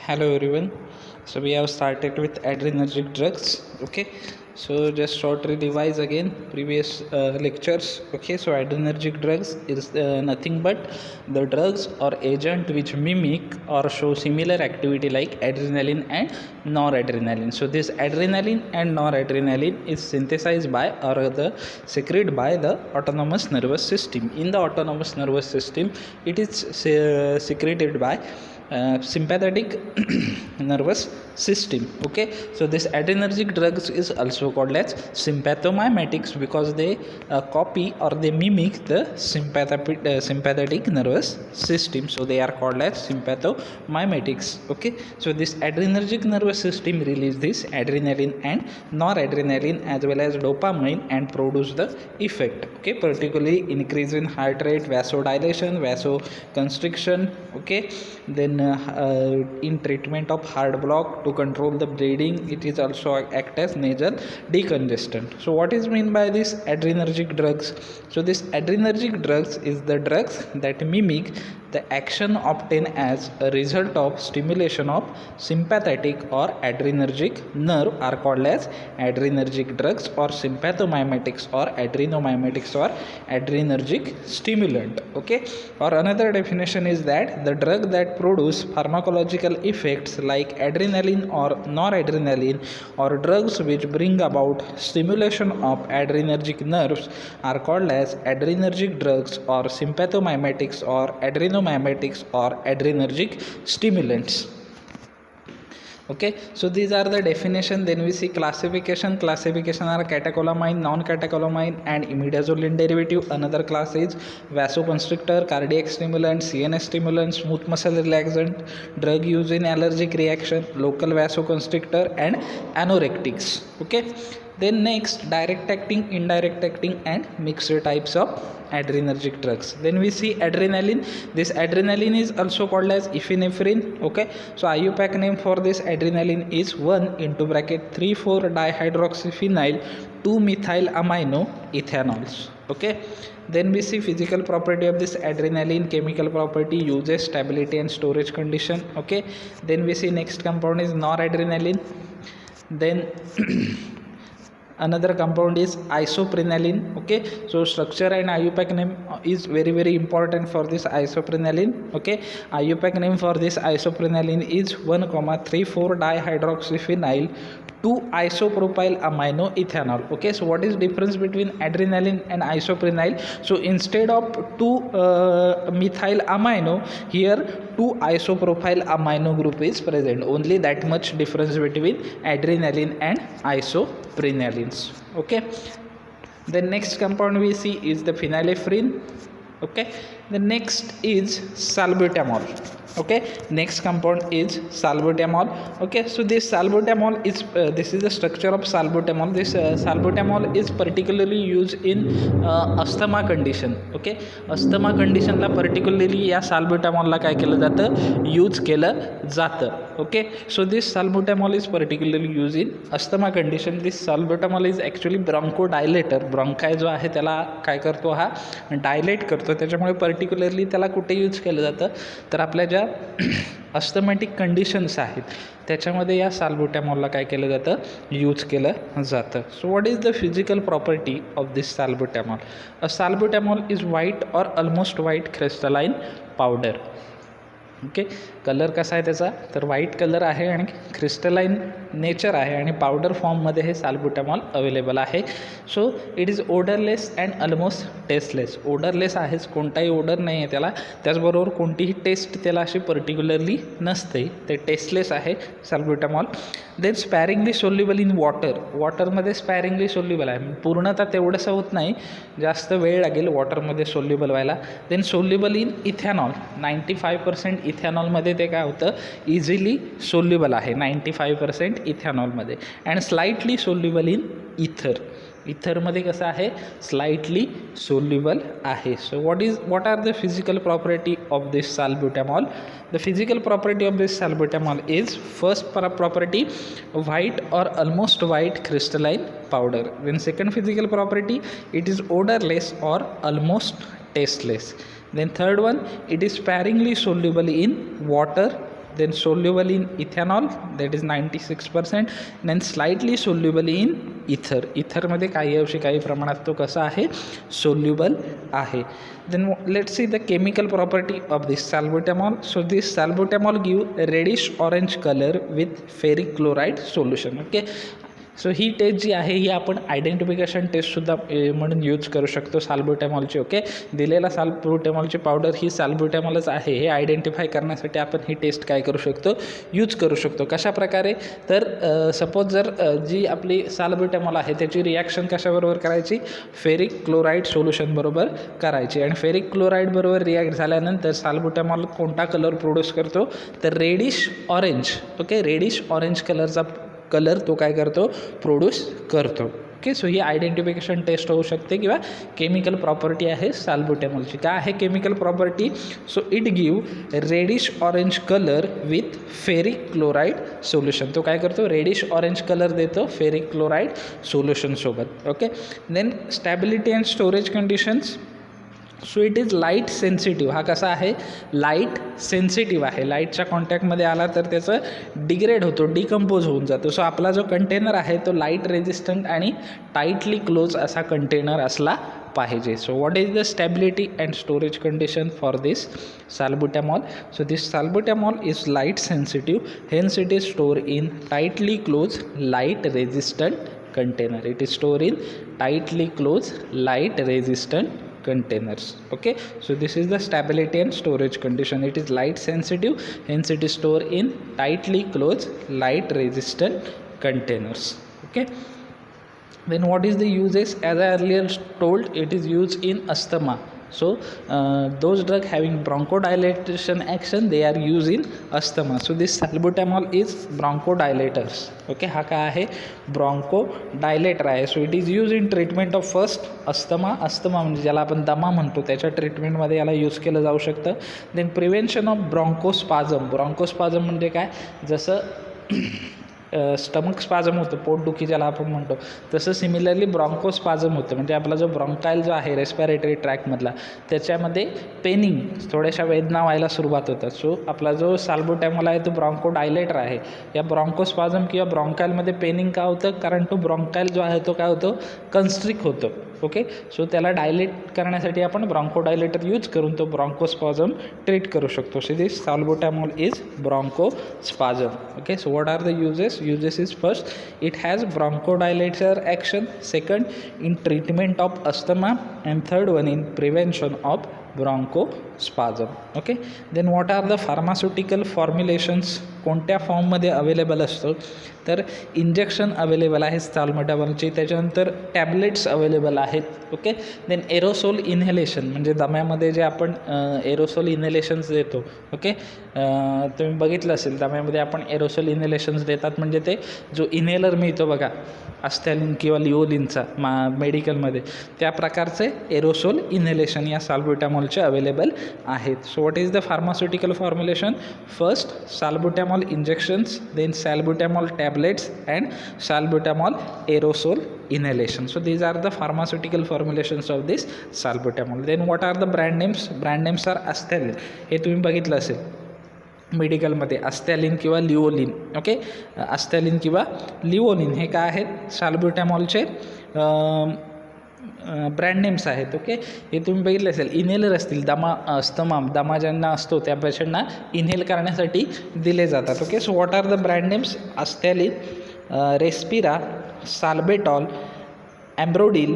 Hello everyone. So we have started with adrenergic drugs. Okay. So just shortly revise again previous lectures. Okay. So adrenergic drugs is nothing but the drugs or agent which mimic or show similar activity like adrenaline and noradrenaline. So this adrenaline and noradrenaline is synthesized by or the secreted by the autonomous nervous system. In the autonomous nervous system, it is secreted by sympathetic nervous system. Okay, so this adrenergic drugs is also called as sympathomimetics because they copy or they mimic the sympathetic nervous system, so they are called as sympathomimetics. Okay, so this adrenergic nervous system release this adrenaline and noradrenaline as well as dopamine and produce the effect. Okay, particularly increase in heart rate, vasodilation, vasoconstriction. Okay, then in treatment of heart block to control the bleeding, it is also act as nasal decongestant. So what is mean by this adrenergic drugs? So this adrenergic drugs is the drugs that mimic the action obtained as a result of stimulation of sympathetic or adrenergic nerve are called as adrenergic drugs or sympathomimetics or adrenomimetics or adrenergic stimulant. Okay, or another definition is that the drug that produce pharmacological effects like adrenaline or noradrenaline or drugs which bring about stimulation of adrenergic nerves are called as adrenergic drugs or sympathomimetics or adrenomimetics or adrenergic stimulants. Okay, so these are the definition. Then we see classification are catecholamine, non-catecholamine and imidazoline derivative. Another class is vasoconstrictor, cardiac stimulant, CNS stimulant, smooth muscle relaxant, drug used in allergic reaction, local vasoconstrictor and anorectics. Okay, then next direct acting, indirect acting and mixed types of adrenergic drugs. Then we see adrenaline. This adrenaline is also called as epinephrine. Okay, so IUPAC name for this adrenaline is 1,3,4-dihydroxyphenyl 2-methyl-amino ethanols. Okay, then we see physical property of this adrenaline, chemical property, uses, stability and storage condition. Okay, then we see next compound is noradrenaline. Then another compound is isoprenaline. Okay, so structure and IUPAC name is very important for this isoprenaline. Okay, IUPAC name for this isoprenaline is 1,34-dihydroxyphenyl 2-isopropyl amino ethanol. Okay, so what is difference between adrenaline and isoprenyl? So instead of 2-methyl amino, here 2-isopropyl amino group is present. Only that much difference between adrenaline and isoprenalines. Okay, the next compound we see is the phenylephrine. Okay, the next is salbutamol. Okay, next compound is salbutamol. Okay, so this salbutamol is this is the structure of salbutamol. This salbutamol is particularly used in asthma condition. Okay, asthma condition ला particularly या salbutamol ला काय केलं जातं, use केलं जातं. Okay, so this salbutamol is particularly used in asthma condition. This salbutamol is actually bronchodilator. bronchi जो आहे त्याला काय करतो, हा डायलेट करतो. त्याच्यामुळे पर्टिक्युलरली त्याला कुठे यूज केलं जातं तर आपल्या ज्या अस्थमॅटिक कंडिशन्स आहेत त्याच्यामध्ये या साल्बुटॅमॉलला काय केलं जातं, यूज केलं जातं. So what is the physical property of this साल्बुटॅमॉल? A साल्बुटॅमॉल is white or almost white crystalline powder. Okay, colour कसा आहे त्याचा तर व्हाईट कलर आहे आणि क्रिस्टलाइन नेचर आहे आणि पावडर फॉर्ममध्ये हे साल्बुटॅमॉल अवेलेबल आहे. So it is odourless and almost tasteless. Odourless आहेच, कोणताही ओडर नाही आहे त्याला, त्याचबरोबर कोणतीही टेस्ट त्याला अशी पर्टिक्युलरली नसते, ते टेस्टलेस आहे salbutamol. Then sparingly soluble in water. वॉटरमध्ये स्पॅरिंगली सोल्युबल आहे, पूर्णतः तेवढंसं होत नाही, जास्त वेळ लागेल वॉटरमध्ये सोल्युबल व्हायला. Then soluble in ethanol. 95% इथॅनॉलमध्ये ते काय होतं, इझिली सोल्युबल आहे 95% इथॅनॉलमध्ये. And slightly soluble in ether. इथरमध्ये कसं आहे, स्लाइटली सोल्युबल आहे. So what are the physical property of this salbutamol? The physical property of this salbutamol is first property white or almost white crystalline powder. Then second physical property it is odourless और almost tasteless. Then third one, it is sparingly soluble in water. then soluble in ethanol, that is 96%, then slightly soluble in ether. इथरमध्ये काही अंशी काही प्रमाणात तो कसा आहे, soluble आहे. then let's see the chemical property of this salbutamol. so this salbutamol give reddish orange color with ferric chloride solution. okay, so ही test जी आहे ही आपण आयडेंटिफिकेशन टेस्टसुद्धा म्हणून यूज करू शकतो साल्ब्युटॅमॉलची. ओके, दिलेला साल्ब्युटॅमॉलची पावडर ही साल्ब्युटॅमॉलच आहे हे आयडेंटिफाय करण्यासाठी आपण ही टेस्ट काय करू शकतो, यूज करू शकतो. कशा प्रकारे, तर सपोज जर जी आपली साल्ब्युटॅमॉल आहे त्याची रिॲक्शन कशाबरोबर करायची, फेरिक क्लोराईड सोल्युशन बरोबर करायची. आणि फेरिक क्लोराईड बरोबर रिॲक्ट झाल्यानंतर साल्ब्युटॅमॉल कोणता कलर प्रोड्यूस करतो, तर reddish orange. Okay, reddish orange कलरचा कलर तो काय करतो, प्रोड्यूस करतो. ओके, सो ही आयडेंटिफिकेशन टेस्ट होऊ शकते किंवा केमिकल प्रॉपर्टी आहे साल्ब्युटॅमॉलची. काय आहे chemical property, so it give reddish orange colour with ferric chloride solution. तो काय करतो, रेडिश ऑरेंज कलर देतो फेरिक क्लोराईड सोल्युशनसोबत. Okay, then stability and storage conditions. So it is light sensitive. हा कसा आहे, लाईट सेन्सिटिव्ह आहे. लाईटच्या कॉन्टॅक्टमध्ये आला तर त्याचं डिग्रेड होतो, डिकम्पोज होऊन जातो. सो आपला जो कंटेनर आहे तो लाईट रेजिस्टंट आणि टाईटली क्लोज असा कंटेनर असला पाहिजे. So what is the stability and storage condition for this salbutamol. So this salbutamol is light sensitive, hence it is store in tightly close light resistant container. It is stored in tightly closed light resistant containers. Okay, so this is the stability and storage condition. It is light sensitive, hence it is stored in tightly closed light resistant containers. Okay, then what is the uses, as I earlier told, it is used in asthma. So those drug having bronchodilation action, they are used in asthma. So this salbutamol is bronchodilators. Okay, हा काय आहे, ब्रॉन्कोडायलेटर आहे. So it is use in treatment of first asthma. Asthma म्हणजे ज्याला आपण दमा म्हणतो त्याच्या ट्रीटमेंटमध्ये याला यूज केलं जाऊ शकतं. Then prevention of bronchospasm. Bronchospasm म्हणजे काय, जसं स्टमक स्पाझम होतं, पोटदुखी ज्याला आपण म्हणतो, तसं सिमिलरली ब्रॉन्कोस्पाझम होतं. म्हणजे आपला जो ब्रॉन्काईल जो आहे रेस्पिरेटरी ट्रॅकमधला, त्याच्यामध्ये पेनिंग, थोड्याशा वेदना व्हायला सुरुवात होतात. सो आपला जो साल्ब्युटॅमॉल आहे तो ब्रॉन्कोडायलेटर आहे. या ब्रॉन्कोस्पाझम किंवा ब्रॉन्काईलमध्ये पेनिंग का होतं, कारण तो ब्रॉन्काईल जो आहे तो काय होतो, कन्स्ट्रिक्ट होतो. ओके, सो त्याला डायलेट करण्यासाठी आपण ब्रॉन्कोडायलेटर यूज करून तो ब्रॉन्कोस्पाझम ट्रीट करू शकतो. So this salbutamol is bronchospasm. Okay, so what are the uses is first, it has bronchodilator action, second in treatment of asthma, and third one in prevention of bronchospasm. Okay, then what are the pharmaceutical formulations, कोणत्या फॉर्ममध्ये available असतो, तर injection available आहे साल्ब्युटॅमॉलची, त्याच्यानंतर tablets available आहेत. Okay, then aerosol inhalation, म्हणजे दम्यामध्ये जे आपण एरोसोल इन्हेलेशन्स देतो. ओके, तुम्ही बघितलं असेल दम्यामध्ये आपण एरोसोल इन्हेलेशन्स देतात, म्हणजे ते जो इन्हेलर मिळतो बघा अस्थॅलिन किंवा लिओलिनचा मेडिकलमध्ये, त्या प्रकारचे एरोसोल इन्हेलेशन या साल्ब्युटॅमॉलचे अवेलेबल आहेत. So what is the pharmaceutical formulation, first salbutamol injections, then salbutamol tablets and salbutamol aerosol inhalation. So these are the pharmaceutical formulations of this salbutamol. Then what are the brand names? Brand names are Asthalin. हे तुम्ही बघितलं असेल मेडिकलमध्ये, अस्थॅलिन किंवा लिओलिन. Okay, अस्थॅलिन किंवा लिओलिन हे काय आहेत, साल्ब्युटॅमॉलचे ब्रँड नेम्स आहेत. ओके, हे तुम्ही बघितलं असेल, इन्हेलर असतील, दमा ज्यांना असतो त्या पेशंटना इन्हेल करण्यासाठी दिले जातात. Okay, so what are the brand names, Asthalin, Respira, Salbetol, Ambrodil,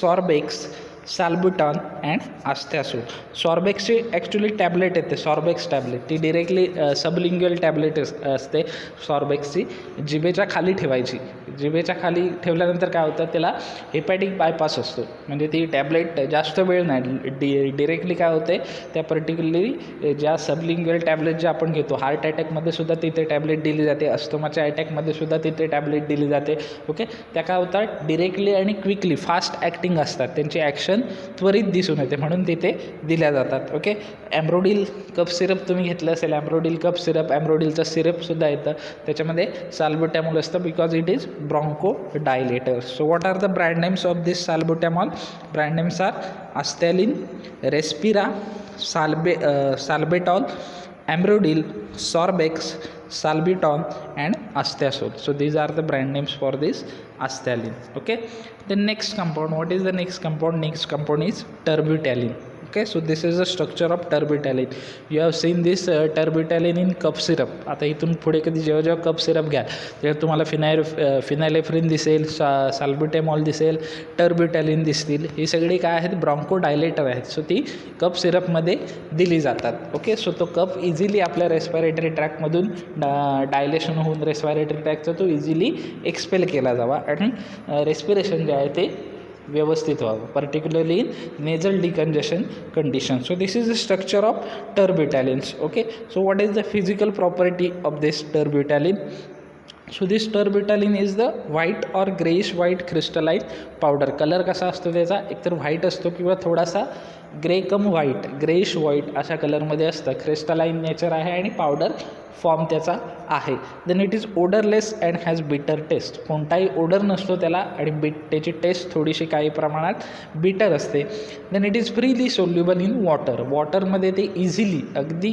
Sorbex, Salbuton and Asthasol. सॉर्बेक्सची ॲक्च्युली टॅबलेट येते, सॉर्बेक्स टॅबलेट, ती डिरेक्टली सबलिंग्युअल टॅबलेट असते. सॉर्बेक्सची जिभेच्या खाली ठेवायची, जिभेच्या खाली ठेवल्यानंतर काय होतं, त्याला हेपॅटिक बायपास असतो, म्हणजे ती टॅबलेट जास्त वेळ नाही, डिरेक्टली काय होते, त्या पर्टिक्युलरली ज्या सबलिंग्युअल टॅबलेट जे आपण घेतो, हार्ट अटॅकमध्ये सुद्धा तिथे टॅबलेट दिली जाते, अस्थमाच्या अटॅकमध्ये सुद्धा तिथे टॅबलेट दिली जाते. ओके, त्या काय होतात, डिरेक्टली आणि क्विकली फास्ट ॲक्टिंग असतात, त्यांची ॲक्शन त्वरित दिसून येते, म्हणून तिथे दिल्या जातात. ओके, ॲम्ब्रोडिल कप सिरप तुम्ही घेतलं असेल, ॲम्ब्रोडिल कप सिरप, ॲम्ब्रोडिलचं सिरपसुद्धा येतं, त्याच्यामध्ये साल्ब्युटॅमॉल असतं, because it is bronchodilator. So what are the brand names of this salbutamol? Brand names are Asthalin, Respira, Salbetol, Amrodil, Sorbex, Salbutamol and Astiazole. So these are the brand names for this Astelline. Okay, the next compound, what is the next compound? Next compound is Terbutaline. Okay, so this is the structure of Terbutaline. You have seen this Terbutaline in cup syrup. आता इथून पुढे कधी जेव्हा जेव्हा cup syrup घ्या तेव्हा तुम्हाला फिनायलेफ्रिन दिसेल, साल्ब्युटामॉल दिसेल, टर्ब्युटॅलिन दिसतील. ही सगळी काय आहेत? ब्रॉन्को डायलेटर आहेत. सो ती कप सिरपमध्ये दिली जातात. ओके, सो तो कप इझिली आपल्या रेस्पिरेटरी ट्रॅकमधून डायलेशन होऊन रेस्पिरेटरी ट्रॅकचा तो इझिली एक्सपेल केला जावा आणि रेस्पिरेशन जे आहे ते व्यवस्थित व्हावं, particularly in nasal decongestion condition. So this is the structure of terbutalines. Okay, so what is the physical property of this terbutaline? So this terbutaline is the white or greyish white crystalline powder. Colour कसा असतो त्याचा? एकतर white असतो किंवा थोडासा grey cum white, greyish white अशा कलरमध्ये असतं. क्रिस्टलाइन नेचर आहे आणि पावडर फॉर्म त्याचा आहे. Then it is odourless and has bitter taste. कोणताही ओडर नसतो त्याला आणि त्याची टेस्ट थोडीशी काही प्रमाणात बिटर असते. Then it is freely soluble in water. वॉटरमध्ये ते इझिली अगदी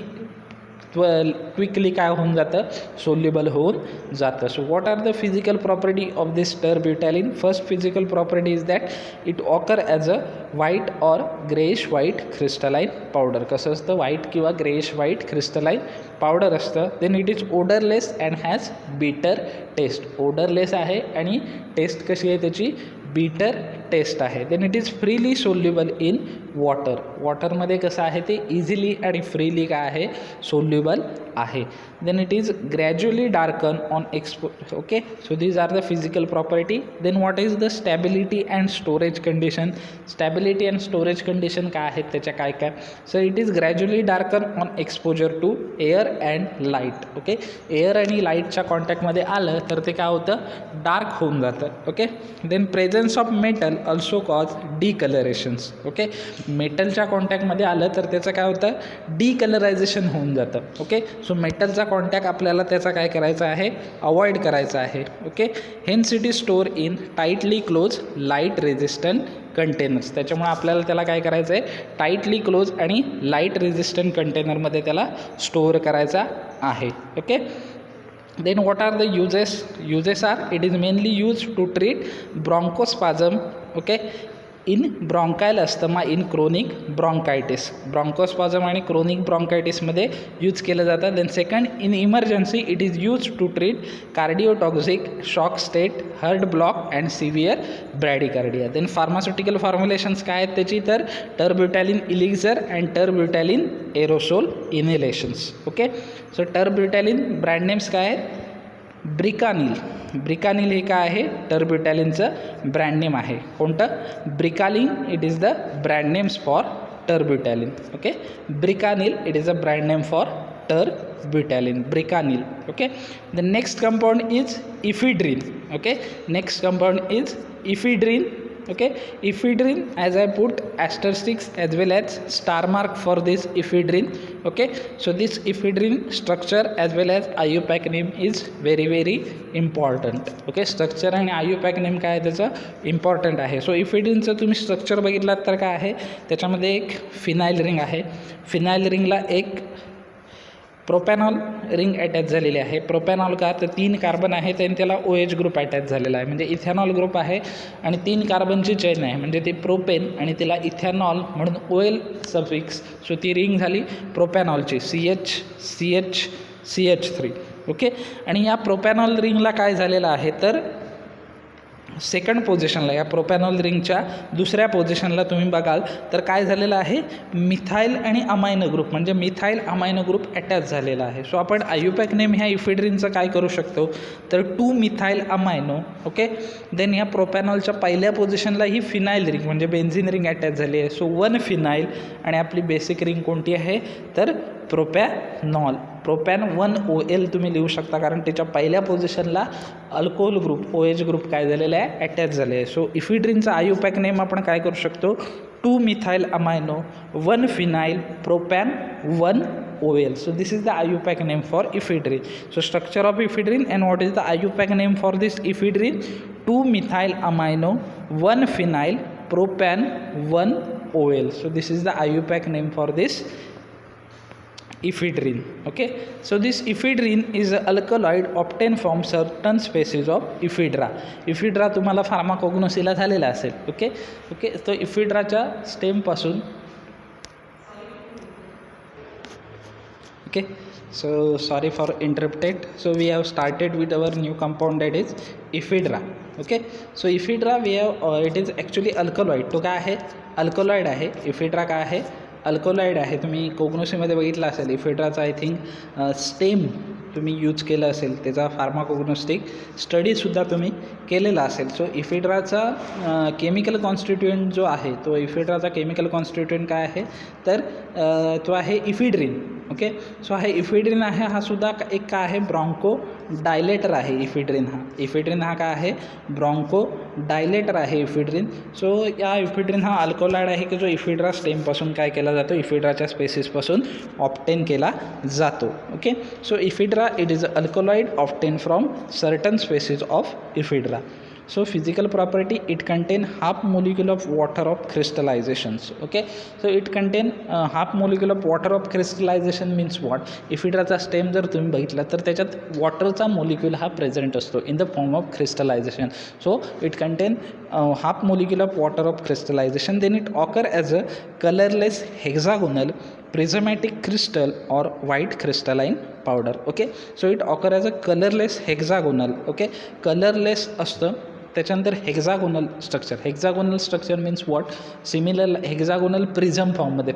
क्विकली काय होऊन जातं? सोल्युबल होऊन जातं. So what are the physical property of this terbutaline? First physical property is that it occur as a white or greyish white crystalline powder. कसं असतं? व्हाईट किंवा ग्रेइश व्हाईट क्रिस्टलाइन पावडर असतं. Then it is odourless and has bitter taste. Odourless आहे आणि taste कशी आहे त्याची? Bitter taste आहे. Then it is freely soluble in water. वॉटरमध्ये कसं आहे ते इझिली आणि फ्रीली काय आहे? सोल्युबल आहे. Then it is gradually darken on okay, so these are the physical property. Then what is the stability and storage condition? Stability and storage condition काय आहेत त्याच्या? काय काय? So it is gradually darken on exposure to air and light. Okay, air आणि लाईटच्या कॉन्टॅक्टमध्ये आलं तर ते काय होतं? डार्क होऊन जातं. Okay, then presence of metal also cause decolourations. Okay, मेटलच्या कॉन्टॅक्टमध्ये आलं तर त्याचं काय होतं? डिकलरायझेशन होऊन जातं. ओके, सो मेटलचा कॉन्टॅक्ट आपल्याला त्याचा काय करायचा आहे? अवॉइड करायचा आहे. Okay, hence it is store in tightly close light resistant containers. त्याच्यामुळे आपल्याला त्याला काय करायचं आहे? टाईटली क्लोज आणि लाईट रेझिस्टंट कंटेनरमध्ये त्याला स्टोअर करायचा आहे. Okay, then what are the uses are? It is mainly used to treat bronchospasm, okay, in bronchial asthma in chronic bronchitis. Bronchospasm आणि क्रोनिक ब्रॉन्कायटिसमध्ये यूज केलं जातं. Then second, in emergency it is use to treat cardiotoxic shock state, heart block and severe bradycardia. Then pharmaceutical formulations काय आहेत त्याची? तर terbutaline elixir and terbutaline aerosol inhalations. Okay, so terbutaline brand names काय आहेत? ब्रिकानिल. ब्रिकानिल हे काय आहे? टर्ब्युटॅलिनचं brand name आहे. कोणतं? Bricalin. It is the brand names for terbutaline. Okay, Bricanyl it is a brand name for terbutaline. Bricanyl. Okay, the next compound is ephedrine. Okay, next compound is ephedrine. Okay, ephedrine, as I put asterisks as well as star mark for this ephedrine. Okay, so this ephedrine structure as well as IUPAC name is very very important. Okay, structure आणि IUPAC name काय आहे त्याचं? Important आहे. So इफिड्रिनचं तुम्ही structure बघितलात तर काय आहे? त्याच्यामध्ये एक फिनाईल रिंग आहे. फिनाईल रिंगला एक प्रोपॅनॉल रिंग अटॅच झालेली आहे. प्रोपॅनॉल का? तर 3 कार्बन आहेत आणि त्याला OH ग्रुप अटॅच झालेला आहे. म्हणजे इथेनॉल ग्रुप आहे आणि 3 कार्बनची चेन आहे, म्हणजे ते प्रोपेन आणि तिला इथेनॉल म्हणून OL सफिक्स. सो ती रिंग झाली प्रोपॅनॉलची, CH3. ओके, आणि या प्रोपॅनॉल रिंगला काय झालेलं आहे? तर सेकंड पोझिशनला, या प्रोपॅनॉल रिंगच्या दुसऱ्या पोझिशनला तुम्ही बघाल तर काय झालेलं आहे? मिथाईल आणि अमायनो ग्रुप, म्हणजे मिथाईल अमायनो ग्रुप अटॅच झालेला आहे. सो आपण IUPAC नेम ह्या इफिड्रिनचं काय करू शकतो? तर 2 मिथाईल अमायनो. ओके, देन या प्रोपॅनॉलच्या पहिल्या पोझिशनला ही फिनाईल रिंग म्हणजे बेन्झिन रिंग अटॅच झाली आहे. सो 1 फिनाईल आणि आपली बेसिक रिंग कोणती आहे? तर प्रोपॅनॉल. प्रोपॅन 1OL तुम्ही लिहू शकता, कारण त्याच्या पहिल्या पोझिशनला अल्कोहोल ग्रुप OH ग्रुप काय झालेला आहे? अटॅच झाले आहे. सो इफिड्रिनचा IUPAC नेम आपण काय करू शकतो? 2 methyl amino, 1 phenyl, propane, 1OL. So this is the IUPAC name for ephedrine. So structure of ephedrine and what is the IUPAC name for this ephedrine? 2 methyl amino, 1 phenyl, propan, 1 OL. So this is the IUPAC name for this ephedrine. Okay, so this ephedrine is an alkaloid obtained from certain species of ephedra. ephedra तुम्हाला फार्माकोग्नोसीला झालेला असेल. Okay, तो इफिड्राच्या स्टेमपासून. Okay, so sorry for interrupted. So we have started with our new compound, that is ephedra. Okay, so ephedra we have it is actually alkaloid. तो काय आहे? Alkaloid आहे. इफिड्रा काय आहे? अल्कलॉइड आहे. तुम्ही कोग्नोसीमध्ये बघितलं असेल इफिड्राचा आय थिंक स्टेम तुम्ही यूज केलं असेल, त्याचा फार्माकोग्नोस्टिक स्टडीसुद्धा तुम्ही केलेला असेल. सो इफिड्राचा केमिकल कॉन्स्टिट्युएंट जो आहे, तो इफिड्राचा केमिकल कॉन्स्टिट्युएंट काय आहे तर तो आहे इफिड्रिन. ओके, सो हा इफिड्रिन आहे, हा सुद्धा एक काय आहे ब्रॉन्को डायलेटर आहे. इफिड्रिन हा काय आहे ब्रॉन्को डायलेटर आहे इफिड्रिन. सो या इफिड्रिन हा अल्कोलाइड आहे की जो इफिड्रा स्टेमपासून काय केला जातो, इफिड्राच्या स्पेसिसपासून ऑप्टेन केला जातो. Okay, so ephedra it is an alkaloid obtained from certain species of ephedra. So physical property, it contain half molecule of water of crystallizations. Okay, so it contain half molecule of water of crystallization means what? इफिड्राचा stem जर तुम्ही बघितला तर त्याच्यात वॉटरचा molecule हा present असतो in the form of crystallization. So it contain half molecule of water of crystallization. Then it occur as a colorless hexagonal prismatic crystal or white crystalline powder. Okay, so it occur as a colorless hexagonal. Okay, colorless असतं. त्याच्यानंतर hexagonal structure means what? Similar hexagonal prism फॉर्ममध्ये.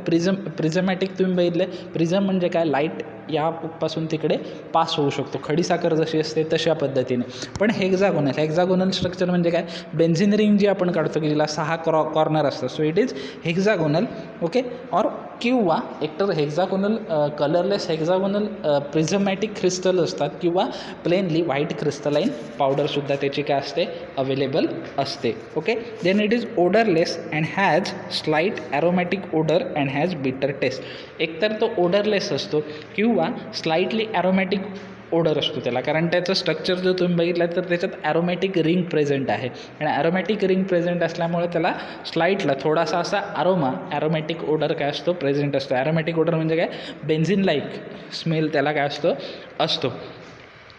Prismatic तुम्ही बघितले, prism म्हणजे काय? Light यापासून तिकडे pass होऊ शकतो, खडीसाखर जशी असते तशा पद्धतीने. पण हेक्झागोनल स्ट्रक्चर म्हणजे काय? बेन्झिन रिंग जी आपण काढतो की जिला 6 कॉर्नर असतात. So it is hexagonal. Okay, और किंवा एकतर hexagonal colourless hexagonal prismatic crystal असतात किंवा प्लेनली व्हाईट क्रिस्टलाइन पावडरसुद्धा त्याची काय असते अवेलेबल असते. Okay, then it is odourless and has slight aromatic odour and has bitter taste. एकतर तो ओडरलेस असतो किंवा स्लाइटली ॲरोमॅटिक ओडर असतो त्याला, कारण त्याचं स्ट्रक्चर जर तुम्ही बघितलं तर त्याच्यात ॲरोमॅटिक रिंग प्रेझेंट आहे आणि ॲरोमॅटिक रिंग प्रेझेंट असल्यामुळे त्याला स्लाइटला थोडासा असा ॲरोमॅटिक ओडर काय असतो प्रेझेंट असतो. ॲरोमॅटिक ओडर म्हणजे काय? बेन्झिन लाईक स्मेल त्याला काय असतो.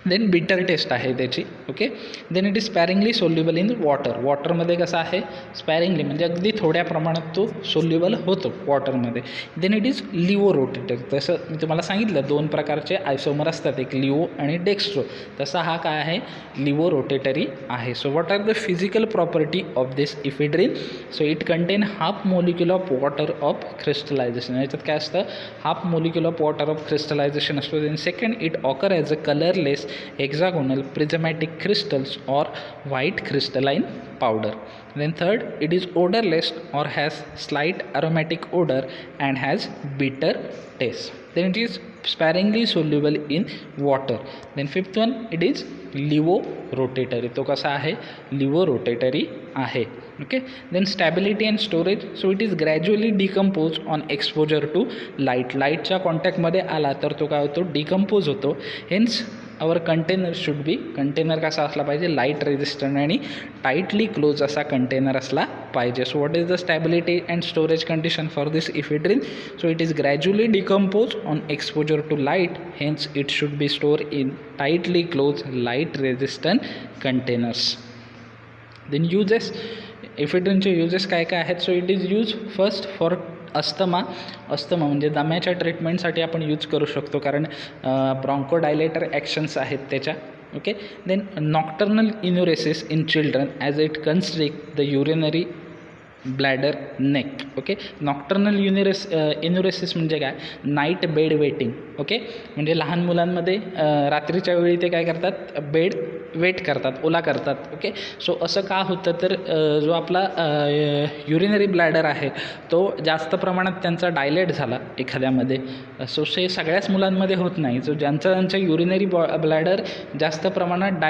देन बिटर टेस्ट आहे त्याची. Okay, then it is sparingly soluble in वॉटरमध्ये कसं आहे स्पॅरिंगली म्हणजे अगदी थोड्या प्रमाणात तो सोल्युबल होतो वॉटरमध्ये. Then it is laevo rotatory. तसं मी तुम्हाला सांगितलं 2 प्रकारचे आयसोमर असतात, एक लिओ आणि डेक्स्ट्रो. तसा हा काय आहे लिओ रोटेटरी आहे. So what are the physical property of this ephedrine? So it contain half molecule of water of crystallization. याच्यात काय असतं? Half molecule of water of crystallization असतो. Then second, it occur as a colourless hexagonal prismatic crystals or white crystalline powder. Then third, it is odorless or has slight aromatic odor and has bitter taste. Then it is sparingly soluble in water. Then fifth one, it is laevo rotatory. तो कसा आहे? Laevo rotatory आहे. Okay, then stability and storage. So it is gradually decompose on exposure to लाईटच्या कॉन्टॅक्टमध्ये आला तर तो काय होतो? डिकम्पोज होतो. Hence our container should be, container कसा असला पाहिजे? लाईट रेजिस्टंट आणि टाईटली क्लोज असा कंटेनर असला पाहिजे. So what is the stability and storage condition for this ephedrine? So it is gradually decompose on exposure to light, hence it should be store in tightly close light resistant containers. Then uses, इफिड्रिनचे uses काय काय आहेत? So it is use first for asthma म्हणजे दम्याच्या ट्रीटमेंटसाठी आपण use करू शकतो, कारण ब्रॉन्कोडायलेटर ॲक्शन्स आहेत त्याच्या. Okay, then nocturnal enuresis in children as it constrict the urinary bladder neck. Okay, nocturnal enuresis म्हणजे काय? Night bed wetting. ओके, म्हणजे लहान मुलांमध्ये रात्रीच्या वेळी ते काय करतात? बेड वेट करतात, ओला करतात. ओके, सो असं का होतं तर जो आपला युरिनरी ब्लॅडर आहे तो जास्त प्रमाणात त्यांचा डायलेट झाला एखाद्यामध्ये. सो हे सगळ्याच मुलांमध्ये होत नाही. जो ज्यांचं युरिनरी ब्लॅडर जास्त प्रमाणात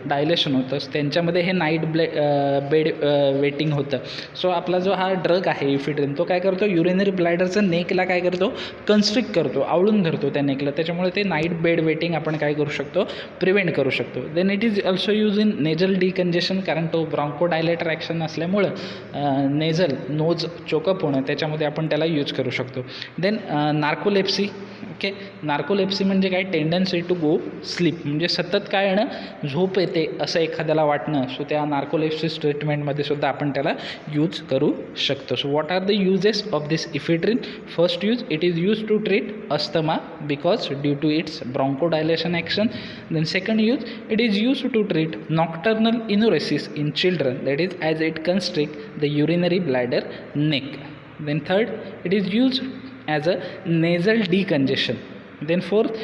डायलेशन होतं त्यांच्यामध्ये हे नाईट बेड वेटिंग होतं. सो आपला जो हा ड्रग आहे इफिड्रिन तो काय करतो? युरिनरी ब्लॅडरचं नेकला काय करतो? कन्स्ट्रिक्ट करतो, आवळून धरतो त्या नेकला. त्याच्यामुळे ते नाईट बेड वेटिंग आपण काय करू शकतो? प्रिव्हेंट करू शकतो. Then it is also use in nasal decongestion, कारण तो ब्रॉन्कोडायलेटर ॲक्शन असल्यामुळं नोज चोकअप होणं त्याच्यामध्ये आपण त्याला यूज करू शकतो. Then narcolepsy. ओके. नार्कोलेप्सी म्हणजे काय, टेंडन्सी टू गो स्लीप, म्हणजे सतत काय येणं, झोप येते असं एखाद्याला वाटणं. सो त्या नार्कोलेप्सिस ट्रीटमेंटमध्ये सुद्धा आपण त्याला यूज करू शकतो. So what are the uses of this ephedrine? First use, it is use to treat asthma because due to its bronchodilation action. Then second use, it is use to treat nocturnal enuresis in children, that is as it constrict the urinary bladder neck. Then third, it is used as a nasal decongestion. Then fourth,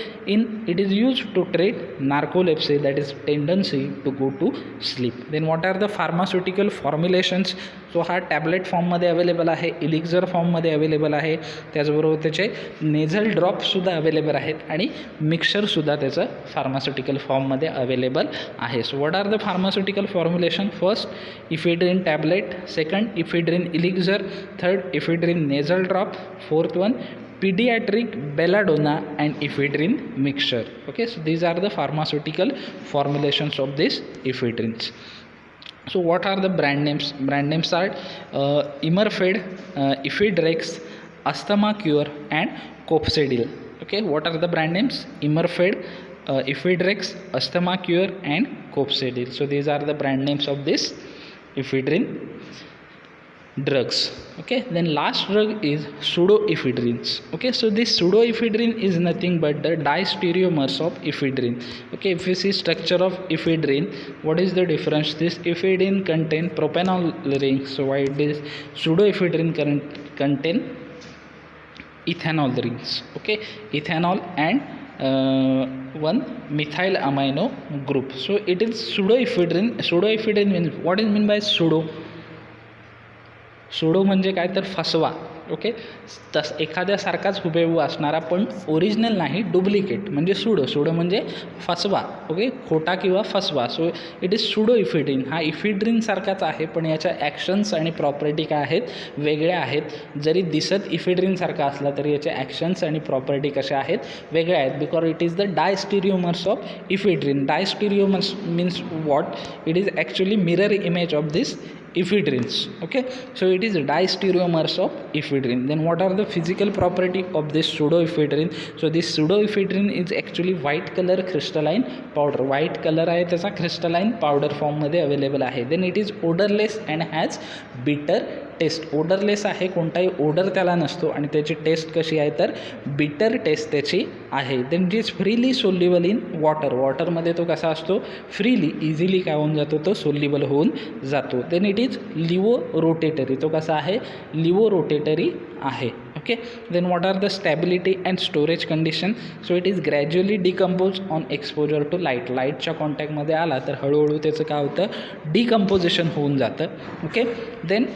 it is used to treat narcolepsy, that is tendency to go to sleep. Then what are the pharmaceutical formulations? So हा tablet फॉर्ममध्ये available आहे, इलिक्झर फॉर्ममध्ये available आहे, त्याचबरोबर त्याचे nasal ड्रॉप्ससुद्धा available आहेत आणि मिक्सरसुद्धा त्याचं फार्मास्युटिकल फॉर्ममध्ये अवेलेबल आहे. So what are the pharmaceutical formulation? First, ephedrine tablet. Second, ephedrine elixir. Third, ephedrine nasal drop. Fourth one, pediatric belladonna and ephedrine mixture. Okay, so these are the pharmaceutical formulations of this ephedrins. So what are the brand names? Brand names are Imerfed, Ephedrex, Asthma Cure and Copsedil. Okay, what are the brand names? Imerfed, Ephedrex, Asthma Cure and Copsedil. So these are the brand names of this ephedrine drugs. Okay, then last drug is pseudoephedrins. Okay, so this pseudoephedrine is nothing but the distereomers of ephedrine. Okay, if you see structure of ephedrine, what is the difference? This ephedrine contain propanol rings, so why this pseudoephedrine contain ethanol rings. Okay, ethanol and one methyl amino group. So it is pseudoephedrine. Pseudoephedrine means, what is mean by pseudo? Pseudo म्हणजे काय तर फसवा. Okay, एखाद्यासारखाच हुबेहू असणारा पण original नाही, duplicate म्हणजे sudo. Sudo म्हणजे फसवा. ओके, खोटा किंवा फसवा. So it is pseudo ephedrine. हा इफेड्रिनसारखाच आहे पण याच्या ॲक्शन्स आणि प्रॉपर्टी काय आहेत, वेगळ्या आहेत. जरी दिसत इफेड्रिनसारखा असला तरी याचे ॲक्शन्स आणि प्रॉपर्टी कशा आहेत, वेगळ्या आहेत. Because it is the diastereomers of ephedrine. Diastereomers means what? It is actually mirror image of this ephedrins. Okay, so it is distereomers of ephedrine. Then what are the physical property of this pseudoephedrine? So this pseudoephedrine is actually white color crystalline powder. White color आहे त्याचा, crystalline powder form मध्ये available आहे. Then it is odorless and has bitter taste. Odourless आहे, कोणताही Oder त्याला नसतो आणि त्याची टेस्ट कशी आहे तर बिटर टेस्ट त्याची आहे. Then it is freely soluble in water. वॉटरमध्ये तो कसा असतो, फ्रीली इझिली काय होऊन जातो, तो सोल्युबल होऊन जातो. Then it is levo rotatory. तो कसा आहे, लिवो रोटेटरी आहे. Okay, then what are the stability and storage condition? So it is gradually decompose on exposure to light. लाईटच्या कॉन्टॅक्टमध्ये आला तर हळूहळू त्याचं काय होतं, डिकम्पोजिशन होऊन जातं. Okay, then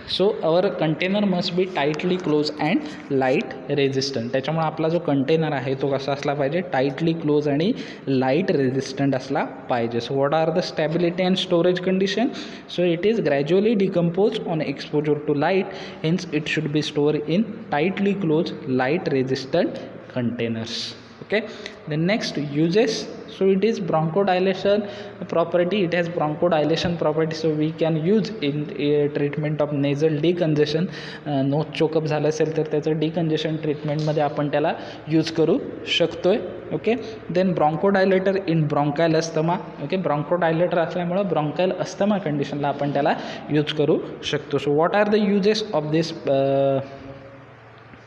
so our container must be tightly close and light resistant. त्याच्यामुळे आपला जो कंटेनर आहे तो कसा असला पाहिजे, टाईटली क्लोज आणि लाईट रेझिस्टंट असला पाहिजे. So what are the stability and storage condition? So it is gradually decompose on exposure to light, hence it should be store in tightly close light resistant containers. Okay, the next uses, so it is bronchodilation property. It has bronchodilation property, so we can use in treatment of nasal decongestion. Nose choke up झालं असेल तर त्याचं डिकंजेशन ट्रीटमेंटमध्ये आपण त्याला use करू शकतोय. Okay, then bronchodilator in bronchial asthma. Okay, bronchodilator असल्यामुळं bronchial asthma कंडिशनला आपण त्याला यूज करू शकतो. So what are the uses of this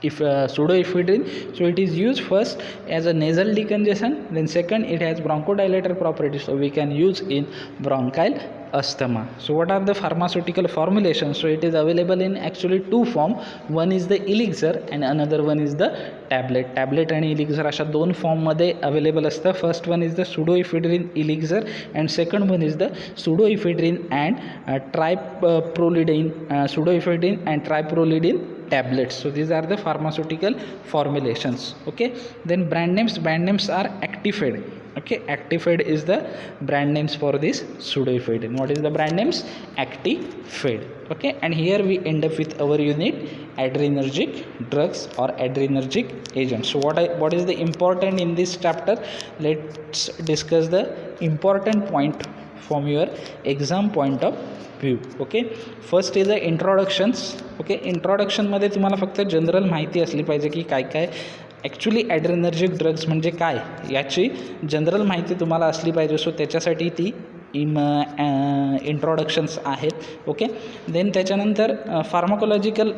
pseudoephedrine? So it is used first as a nasal decongestion, then second it has bronchodilator properties, so we can use in bronchial asthma. So what are the pharmaceutical formulations? So it is available in actually two form. One is the elixir and another one is the tablet. Tablet आणि elixir अशा दोन फॉर्ममध्ये available असतं. First one is the pseudoephedrine elixir and second one is the pseudoephedrine and pseudoephedrine and triprolidine tablets. So these are the pharmaceutical formulations. Okay, then brand names are Actifed. Okay, Actifed is the brand names for this pseudoephedrine. What is the brand names? Actifed. Okay, and here we end up with our unit adrenergic drugs or adrenergic agents. So what is the important in this chapter? Let's discuss the important point from your exam point of view. Okay, first is the introductions. Okay, इंट्रोडक्शनमध्ये तुम्हाला फक्त general माहिती असली पाहिजे की काय काय actually ॲड्रेनर्जिक drugs म्हणजे काय याची जनरल माहिती तुम्हाला असली पाहिजे. सो त्याच्यासाठी ती इंट्रोडक्शन्स आहेत. ओके, देन त्याच्यानंतर फार्माकोलॉजिकल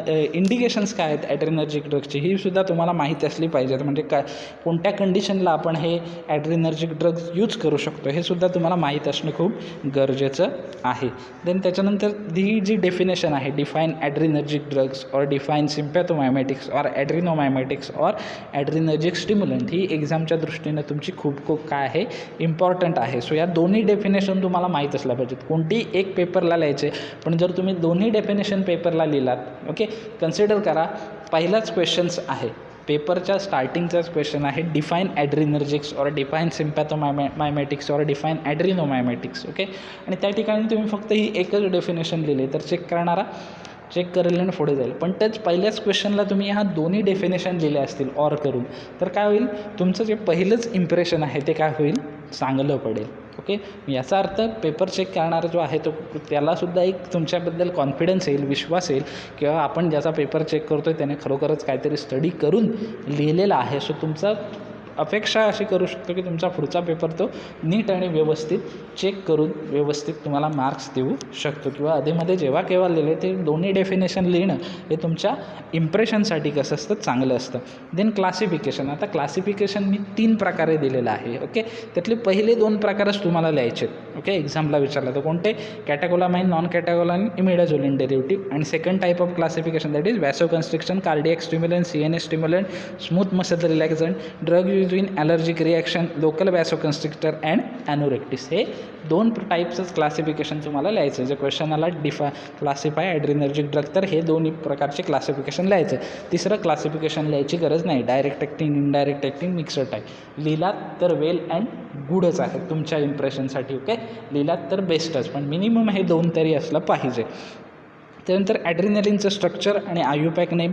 इंडिकेशन्स काय आहेत ॲड्रेनर्जिक ड्रग्सची ही सुद्धा तुम्हाला माहिती असली पाहिजेत. म्हणजे काय कोणत्या कंडिशनला आपण हे ॲड्रेनर्जिक ड्रग्स यूज करू शकतो हे सुद्धा तुम्हाला माहीत असणं खूप गरजेचं आहे. देन त्याच्यानंतर ही जी डेफिनेशन आहे, define adrenergic drugs or define sympathomimetics or adrenomimetics or adrenergic stimulant, ही एक्झामच्या दृष्टीनं तुमची खूप काय आहे, इम्पॉर्टंट आहे. सो या दोन्ही डेफिनेशन तुम्हाला माहीत असल्या पाहिजेत. कोणती एक पेपरला लिहायचे, पण जर तुम्ही दोन्ही डेफिनेशन पेपरला लिहिलात, ओके, कन्सिडर करा पहिलाच क्वेश्चन्स आहे पेपरच्या स्टार्टिंगचाच क्वेश्चन आहे, define adrenergics or define sympathomimetics or define adrenomimetics. Okay, आणि त्या ठिकाणी तुम्ही फक्त ही एकच डेफिनेशन लिहिली तर चेक करेल आणि पुढे जाईल. पण त्याच पहिल्याच क्वेश्चनला तुम्ही ह्या दोन्ही डेफिनेशन लिहिले असतील ऑर करून, तर काय होईल, तुमचं जे पहिलंच इम्प्रेशन आहे ते काय होईल, चांगलं पडेल. ओके, याचा अर्थ पेपर चेक करणारा जो आहे तो त्यालासुद्धा एक तुमच्याबद्दल कॉन्फिडन्स येईल, विश्वास येईल, किंवा आपण ज्याचा पेपर चेक करतो आहे त्याने खरोखरच काहीतरी स्टडी करून लिहिलेला आहे. सो तुमचा अपेक्षा अशी करू शकतो की तुमचा पुढचा पेपर तो नीट आणि व्यवस्थित चेक करून व्यवस्थित तुम्हाला मार्क्स देऊ शकतो. किंवा आधीमध्ये जेव्हा केव्हा लिहिले ते दोन्ही डेफिनेशन लिहिणं हे तुमच्या इम्प्रेशनसाठी कसं असतं, चांगलं असतं. Then classification. आता क्लासिफिकेशन मी 3 प्रकारे दिलेलं आहे. ओके, त्यातले पहिले 2 प्रकारच तुम्हाला लिहायचे. ओके, एक्झामला विचारलं तर कोणते, catecholamine, non catecholamine, imidazoline derivative. आणि second type of classification that is vasoconstriction, cardiac stimulant, CNS stimulant, smooth muscle relaxant, drug use in allergic reaction, local vasoconstrictor and anorectics. हे 2 टाईप्सच क्लासिफिकेशन तुम्हाला लिहायचं. जे क्वेश्चन आला classify ॲड्रेनर्जिक drug, तर हे दोन्ही प्रकारचे क्लासिफिकेशन लिहायचं. तिसरं क्लासिफिकेशन लिहायची गरज नाही, direct acting, indirect acting, mixer type लिहिलात तर वेल अँड गुडच आहे तुमच्या इम्प्रेशनसाठी. ओके, लिहिलात तर बेस्टच, पण मिनिमम हे 2 तरी असलं पाहिजे. त्यानंतर ॲड्रिनॅलिनचं स्ट्रक्चर आणि आयुपॅक नेम,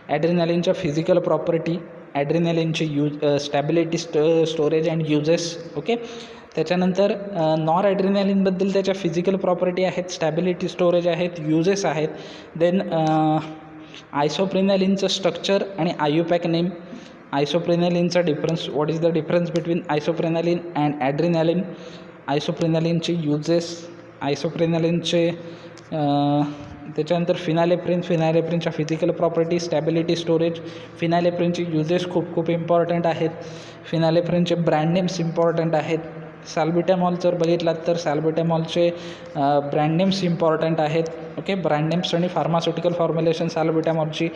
ॲड्रिनॅलिनच्या फिजिकल प्रॉपर्टी, ॲड्रिनॅलिनची stability, storage and uses. Okay, त्याच्यानंतर नॉर ॲड्रिनॅलिनबद्दल त्याच्या फिजिकल प्रॉपर्टी आहेत, स्टॅबिलिटी, स्टोरेज आहेत, युजेस आहेत. देन आयसोप्रिनॅलिनचं स्ट्रक्चर आणि आयुपॅक नेम, आयसोप्रिनॅलिनचा difference, what is the difference between isoprenaline and adrenaline, आयसोप्रिनॅलिनचे युजेस, आयसोप्रिनॅलिनचे त्याच्यानंतर फिनालेप्रिनच्या फिजिकल प्रॉपर्टी, स्टॅबिलिटी, स्टोरेज. फिनालेप्रिनचे युजेस खूप इम्पॉर्टंट आहेत. फिनालेप्रिनचे ब्रँड नेम्स इम्पॉर्टंट आहेत. सॅल्ब्युटॅमॉल जर बघितलात तर सॅल्ब्युटॅमॉलचे ब्रँड नेम्स इम्पॉर्टंट आहेत. ओके, ब्रँड नेम्स आणि फार्मास्युटिकल फॉर्म्युलेशन सॅल्ब्युटॅमॉलची,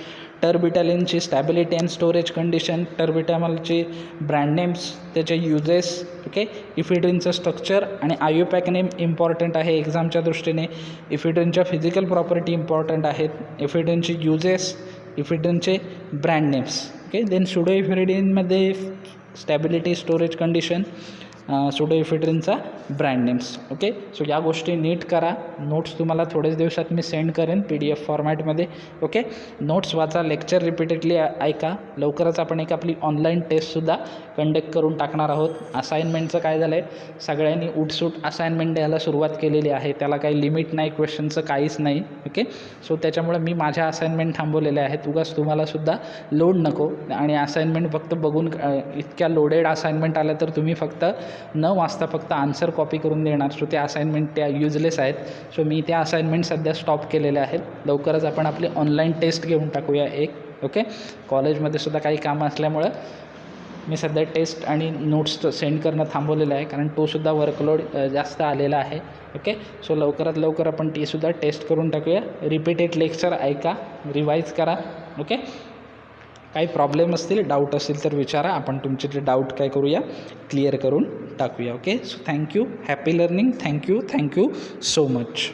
टर्बिटॅलिनची स्टॅबिलिटी अँड स्टोरेज कंडिशन, टर्बिटॅमॉलची ब्रँड नेम्स, त्याचे युजेस. ओके, इफिड्रिनचं स्ट्रक्चर आणि आयुपॅक नेम इम्पॉर्टंट आहे एक्झामच्या दृष्टीने. इफिड्रिनच्या फिजिकल प्रॉपर्टी इम्पॉर्टंट आहेत, इफिड्रिनची युजेस, इफिड्रिनचे ब्रँड नेम्स. ओके, देन सुडोइफिड्रिनमध्ये स्टॅबिलिटी, स्टोरेज कंडिशन, सुडोइफिड्रिनचा ब्रँड नेम्स. ओके, सो या गोष्टी नीट करा. नोट्स तुम्हाला थोडेच दिवसात मी सेंड करेन PDF फॉर्मॅटमध्ये. ओके, नोट्स वाचा, लेक्चर रिपीटेडली ऐका. लवकरच आपण एक आपली ऑनलाईन टेस्टसुद्धा कंडक्ट करून टाकणार आहोत. असाइनमेंटचं काय झालं आहे, सगळ्यांनी उठसूट असाइनमेंट द्यायला सुरुवात केलेली आहे. त्याला काही लिमिट नाही, क्वेश्चनचं काहीच नाही. ओके, सो त्याच्यामुळे मी माझ्या असाइनमेंट थांबवलेल्या आहेत. उगाच तुम्हालासुद्धा लोड नको. आणि असाइनमेंट फक्त बघून इतक्या लोडेड असाइनमेंट आल्या तर तुम्ही फक्त न वाचता फक्त आन्सर कॉपी करून देणार. सो त्या असाइनमेंट त्या युजलेस आहेत. सो मी त्या असाइनमेंट सध्या स्टॉप केलेल्या आहेत. लवकरच आपण आपली ऑनलाईन टेस्ट घेऊन टाकूया एक. ओके, कॉलेजमध्ये सुद्धा काही कामं असल्यामुळं मी सध्या टेस्ट आणि नोट्स सेंड करणं थांबवलेलं आहे, कारण तोसुद्धा वर्कलोड जास्त आलेला आहे. ओके, सो लवकरात लवकर आपण तीसुद्धा टेस्ट करून टाकूया. रिपीटेड लेक्चर ऐका, रिवाईज करा. ओके, काही प्रॉब्लेम असतील, डाऊट असतील तर विचारा. आपण तुमचे जे डाऊट काय करूया, क्लिअर करून टाकूया. Okay, so thank you, happy learning. Thank you so much.